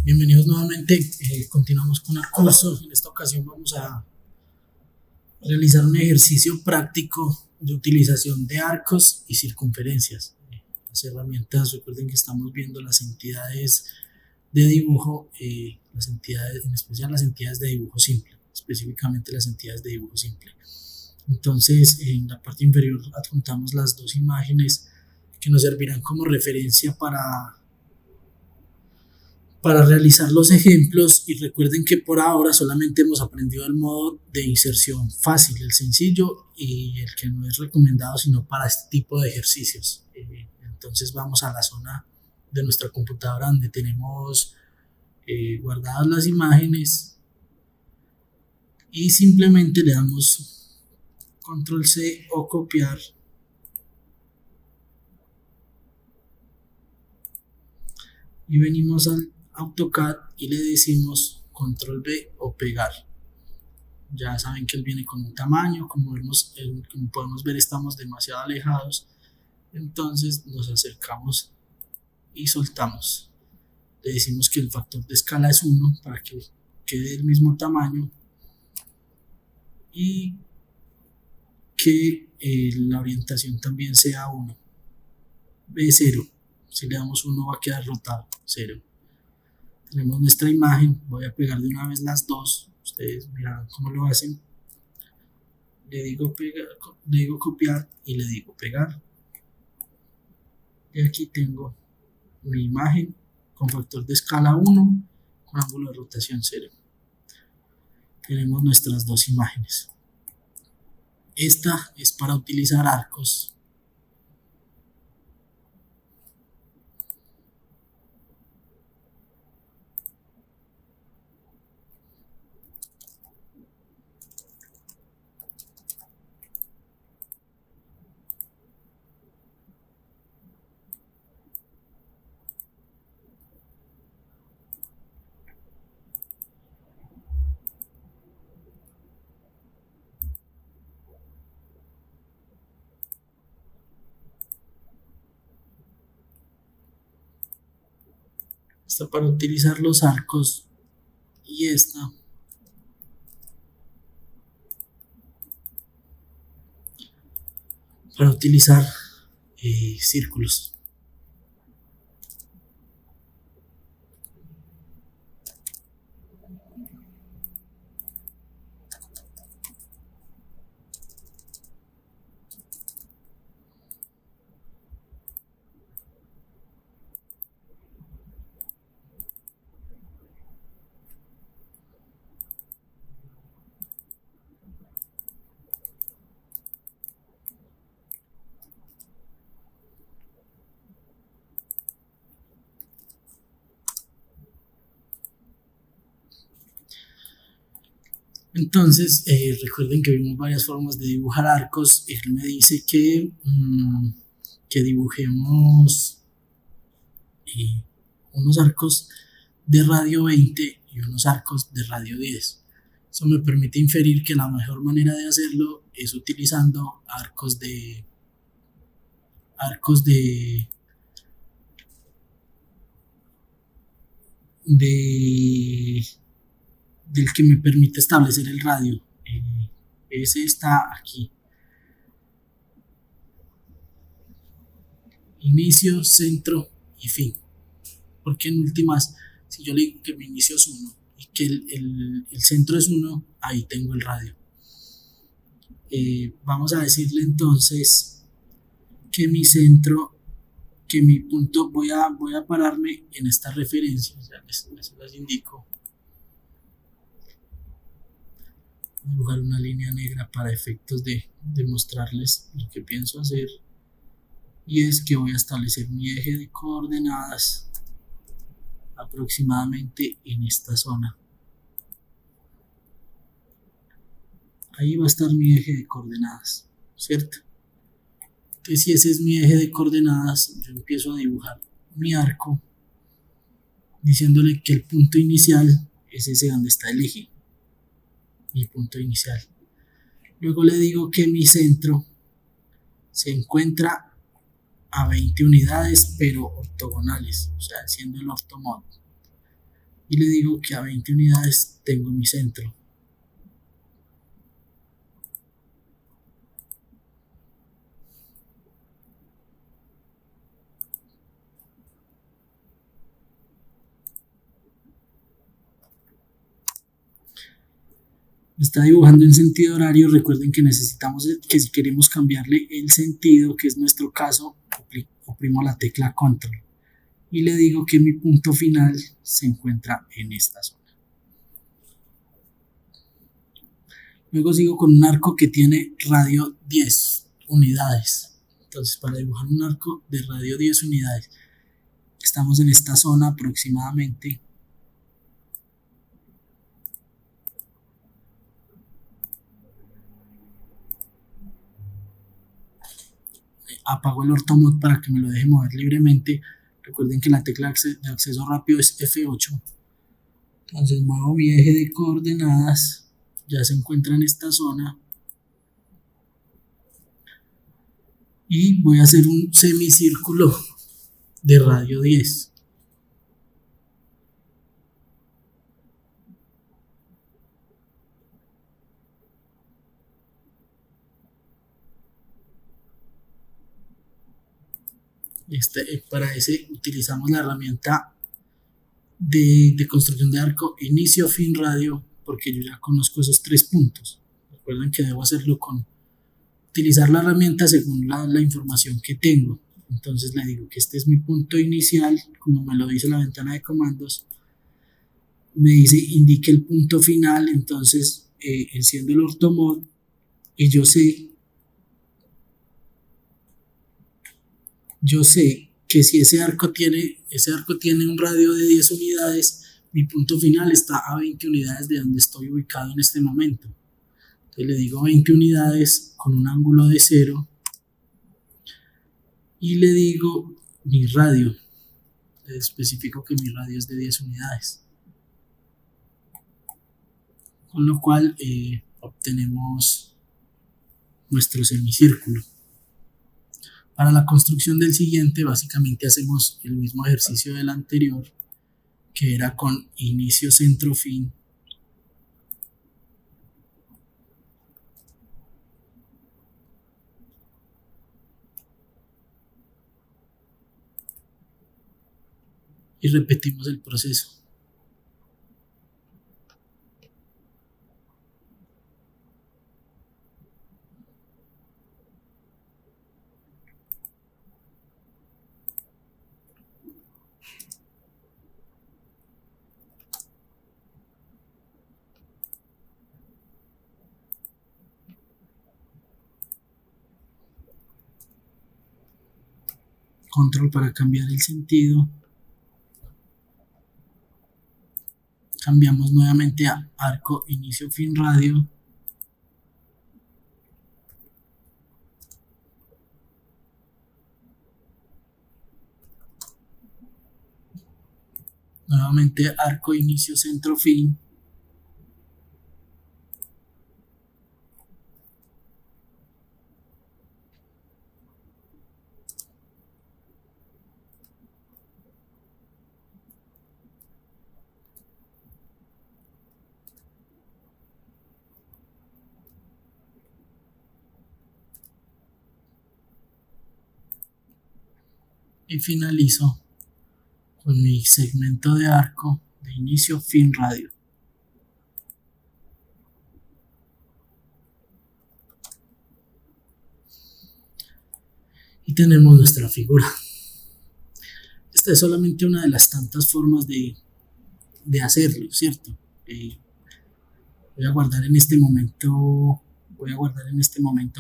Bienvenidos nuevamente. Continuamos con el curso. En esta ocasión vamos a realizar un ejercicio práctico de utilización de arcos y circunferencias. Las herramientas, recuerden que estamos viendo las entidades de dibujo, las entidades, en especial las entidades de dibujo simple, específicamente las entidades de dibujo simple. Entonces, en la parte inferior adjuntamos las dos imágenes que nos servirán como referencia para realizar los ejemplos, y recuerden que por ahora solamente hemos aprendido el modo de inserción fácil, el sencillo y el que no es recomendado sino para este tipo de ejercicios. Entonces vamos a la zona de nuestra computadora donde tenemos guardadas las imágenes y simplemente le damos control C o copiar y venimos al AutoCAD y le decimos control V o pegar. Ya saben que él viene con un tamaño, como podemos ver estamos demasiado alejados, entonces nos acercamos y soltamos. Le decimos que el factor de escala es 1 para que quede del mismo tamaño y que la orientación también sea 1. B0, si le damos 1 va a quedar rotado, 0. Tenemos nuestra imagen, voy a pegar de una vez las dos, ustedes mirarán cómo lo hacen. Le digo copiar y le digo pegar. Y aquí tengo mi imagen con factor de escala 1 con ángulo de rotación 0. Tenemos nuestras dos imágenes. Esta es para utilizar arcos. Esta para utilizar los arcos y esta para utilizar círculos. Entonces, recuerden que vimos varias formas de dibujar arcos. Él me dice que dibujemos unos arcos de radio 20 y unos arcos de radio 10. Eso me permite inferir que la mejor manera de hacerlo es utilizando arcos de del que me permite establecer el radio. Ese está aquí. Inicio, centro y fin. Porque en últimas, si yo le digo que mi inicio es 1 y que el centro es 1, ahí tengo el radio. Vamos a decirle entonces que mi centro, que mi punto, voy a pararme en esta referencia, o sea, les indico. Dibujar una línea negra para efectos de mostrarles lo que pienso hacer, y es que voy a establecer mi eje de coordenadas aproximadamente en esta zona. Ahí va a estar mi eje de coordenadas, ¿cierto? Entonces, si ese es mi eje de coordenadas, yo empiezo a dibujar mi arco diciéndole que el punto inicial es ese donde está el eje, mi punto inicial. Luego le digo que mi centro se encuentra a 20 unidades pero ortogonales, o sea, siendo el ortomodo. y le digo que a 20 unidades tengo mi centro. Está dibujando en sentido horario. Recuerden que necesitamos que si queremos cambiarle el sentido, que es nuestro caso, oprimo la tecla control y le digo que mi punto final se encuentra en esta zona. Luego sigo con un arco que tiene radio 10 unidades. Entonces, para dibujar un arco de radio 10 unidades, estamos en esta zona aproximadamente. Apago el ortomod para que me lo deje mover libremente. Recuerden que la tecla de acceso rápido es F8. Entonces muevo mi eje de coordenadas, ya se encuentra en esta zona. Y voy a hacer un semicírculo de radio 10. Para ese utilizamos la herramienta de construcción de arco inicio, fin, radio, porque yo ya conozco esos 3 puntos. Recuerden que debo hacerlo con utilizar la herramienta según la información que tengo. Entonces le digo que este es mi punto inicial, como me lo dice la ventana de comandos. Me dice indique el punto final, entonces enciendo el ortomod y yo sé que si ese arco tiene un radio de 10 unidades, mi punto final está a 20 unidades de donde estoy ubicado en este momento. Entonces le digo 20 unidades con un ángulo de 0 y le digo mi radio. Le especifico que mi radio es de 10 unidades. Con lo cual obtenemos nuestro semicírculo. Para la construcción del siguiente, básicamente hacemos el mismo ejercicio del anterior, que era con inicio, centro, fin. Y repetimos el proceso. Control para cambiar el sentido. Cambiamos nuevamente a arco, inicio, fin, radio. Nuevamente arco, inicio, centro, fin. Y finalizo con mi segmento de arco de inicio, fin, radio. Y tenemos nuestra figura. Esta es solamente una de las tantas formas de hacerlo, ¿cierto? Voy a guardar en este momento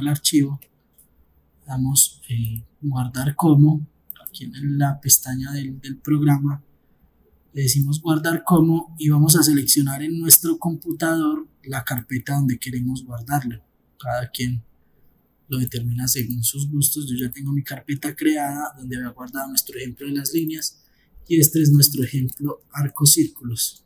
el archivo. Damos guardar como, aquí en la pestaña del programa, le decimos guardar como y vamos a seleccionar en nuestro computador la carpeta donde queremos guardarlo. Cada quien lo determina según sus gustos. Yo ya tengo mi carpeta creada donde había guardado nuestro ejemplo de las líneas y este es nuestro ejemplo arcos círculos.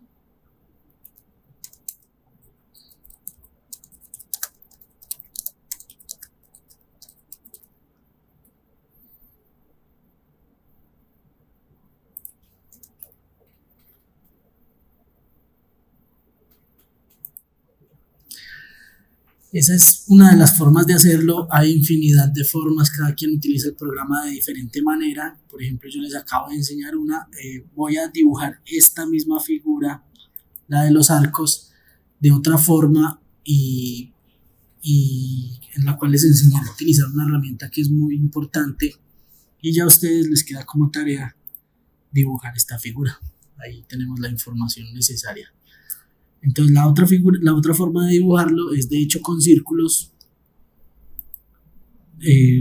Esa es una de las formas de hacerlo. Hay infinidad de formas, cada quien utiliza el programa de diferente manera. Por ejemplo, yo les acabo de enseñar una. Voy a dibujar esta misma figura, la de los arcos, de otra forma y en la cual les enseñaré a utilizar una herramienta que es muy importante y ya a ustedes les queda como tarea dibujar esta figura. Ahí tenemos la información necesaria. Entonces la otra forma de dibujarlo es de hecho con círculos.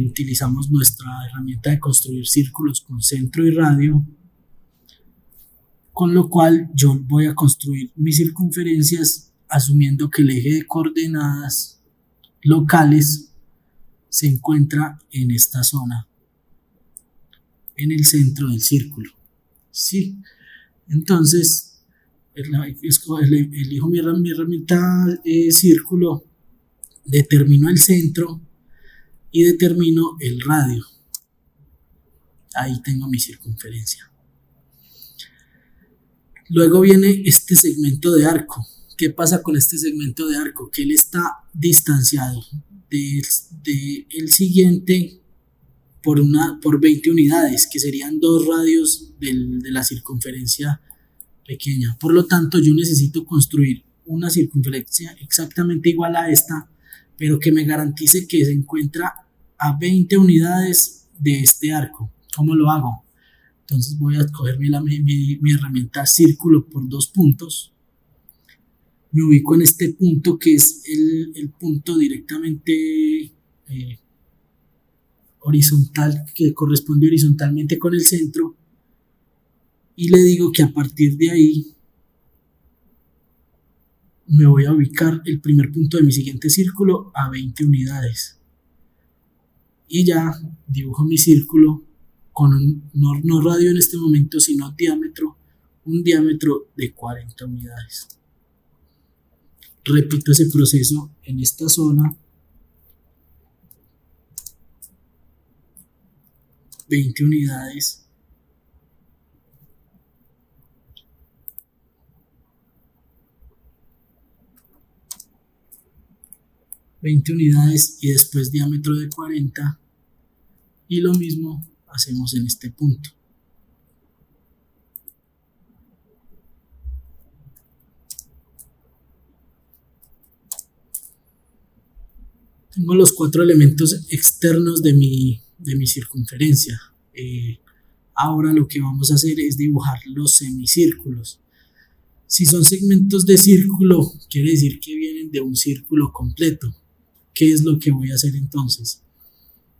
Utilizamos nuestra herramienta de construir círculos con centro y radio, con lo cual yo voy a construir mis circunferencias asumiendo que el eje de coordenadas locales se encuentra en esta zona, en el centro del círculo. ¿Sí? Entonces, elijo mi herramienta círculo, determino el centro y determino el radio. Ahí tengo mi circunferencia. Luego viene este segmento de arco. ¿Qué pasa con este segmento de arco? Que él está distanciado del siguiente por 20 unidades, que serían 2 radios de la circunferencia pequeña. Por lo tanto, yo necesito construir una circunferencia exactamente igual a esta, pero que me garantice que se encuentra a 20 unidades de este arco. ¿Cómo lo hago? Entonces voy a coger mi herramienta círculo por 2 puntos. Me ubico en este punto que es el punto directamente horizontal, que corresponde horizontalmente con el centro, y le digo que a partir de ahí me voy a ubicar el primer punto de mi siguiente círculo a 20 unidades y ya dibujo mi círculo con no radio en este momento sino diámetro, un diámetro de 40 unidades. Repito ese proceso en esta zona, 20 unidades, y después diámetro de 40 y lo mismo hacemos en este punto. Tengo los 4 elementos externos de mi circunferencia. Ahora lo que vamos a hacer es dibujar los semicírculos. Si son segmentos de círculo, quiere decir que vienen de un círculo completo. ¿Qué es lo que voy a hacer entonces?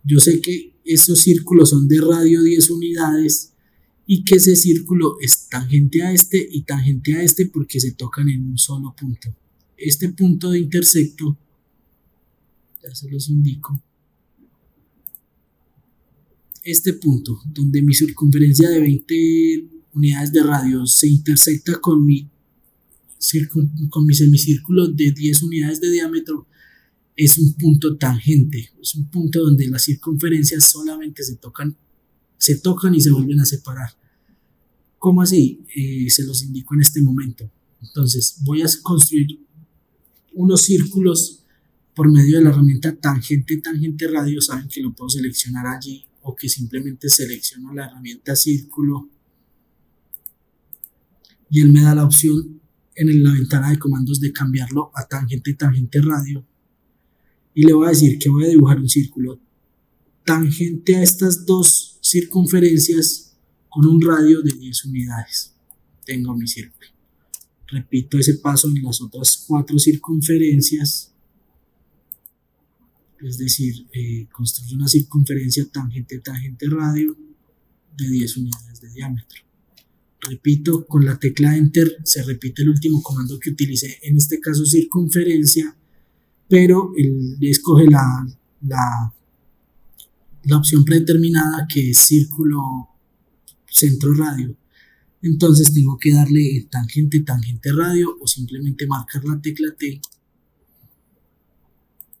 Yo sé que esos círculos son de radio 10 unidades y que ese círculo es tangente a este y tangente a este porque se tocan en un solo punto. Este punto de intersecto, ya se los indico, este punto donde mi circunferencia de 20 unidades de radio se intersecta con mi semicírculo de 10 unidades de diámetro, es un punto tangente, es un punto donde las circunferencias solamente se tocan y se vuelven a separar. ¿Cómo así? Se los indico en este momento. Entonces voy a construir unos círculos por medio de la herramienta tangente radio. Saben que lo puedo seleccionar allí o que simplemente selecciono la herramienta círculo y él me da la opción en la ventana de comandos de cambiarlo a tangente radio. Y le voy a decir que voy a dibujar un círculo tangente a estas 2 circunferencias con un radio de 10 unidades. Tengo mi círculo. Repito ese paso en las otras 4 circunferencias. Es decir, construyo una circunferencia tangente radio de 10 unidades de diámetro. Repito, con la tecla Enter se repite el último comando que utilicé, en este caso circunferencia, pero él escoge la opción predeterminada que es círculo centro radio. Entonces tengo que darle el tangente radio o simplemente marcar la tecla T,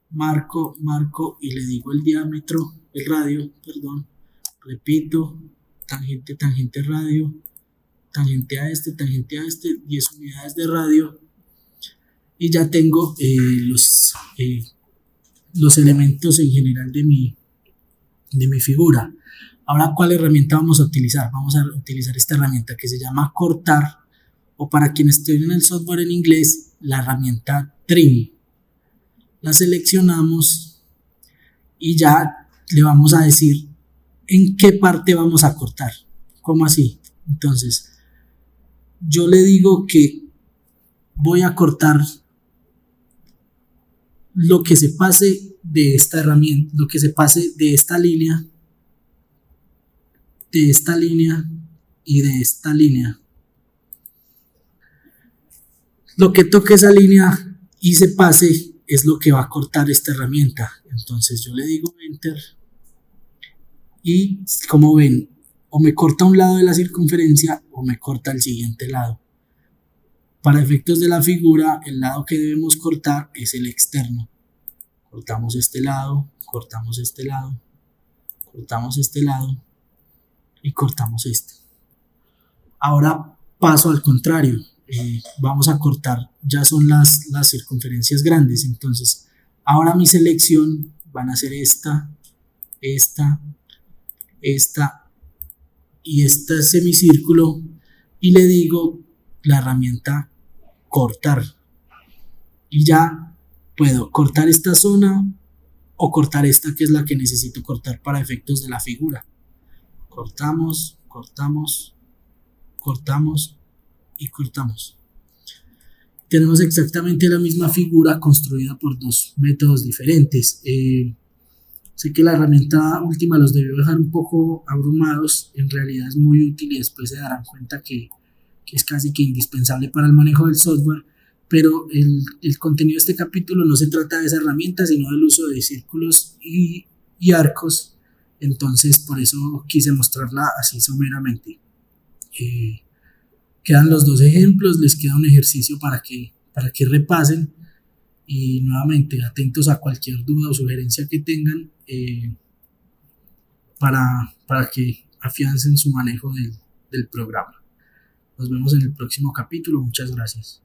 marco y le digo el radio, repito, tangente radio, tangente a este, 10 unidades de radio. Y ya tengo los elementos en general de mi figura. Ahora, ¿cuál herramienta vamos a utilizar? Vamos a utilizar esta herramienta que se llama cortar, o para quienes tienen el software en inglés, la herramienta trim. La seleccionamos y ya le vamos a decir en qué parte vamos a cortar. ¿Cómo así? Entonces, yo le digo que voy a cortar lo que se pase de esta herramienta, lo que se pase de esta línea y de esta línea. Lo que toque esa línea y se pase es lo que va a cortar esta herramienta. Entonces yo le digo enter y, como ven, o me corta un lado de la circunferencia o me corta el siguiente lado. Para efectos de la figura, el lado que debemos cortar es el externo. Cortamos este lado, cortamos este lado, cortamos este lado y cortamos este. Ahora paso al contrario. Vamos a cortar, ya son las circunferencias grandes, entonces ahora mi selección van a ser esta y este semicírculo, y le digo la herramienta cortar y ya puedo cortar esta zona o cortar esta, que es la que necesito cortar para efectos de la figura. Cortamos, cortamos, cortamos y cortamos. Tenemos exactamente la misma figura construida por dos métodos diferentes. Sé que la herramienta última los debió dejar un poco abrumados, en realidad es muy útil y después se darán cuenta que es casi que indispensable para el manejo del software, pero el contenido de este capítulo no se trata de esa herramienta, sino del uso de círculos y arcos, entonces por eso quise mostrarla así someramente. Quedan los dos ejemplos, les queda un ejercicio para que repasen, y nuevamente atentos a cualquier duda o sugerencia que tengan para que afiancen su manejo del programa. Nos vemos en el próximo capítulo. Muchas gracias.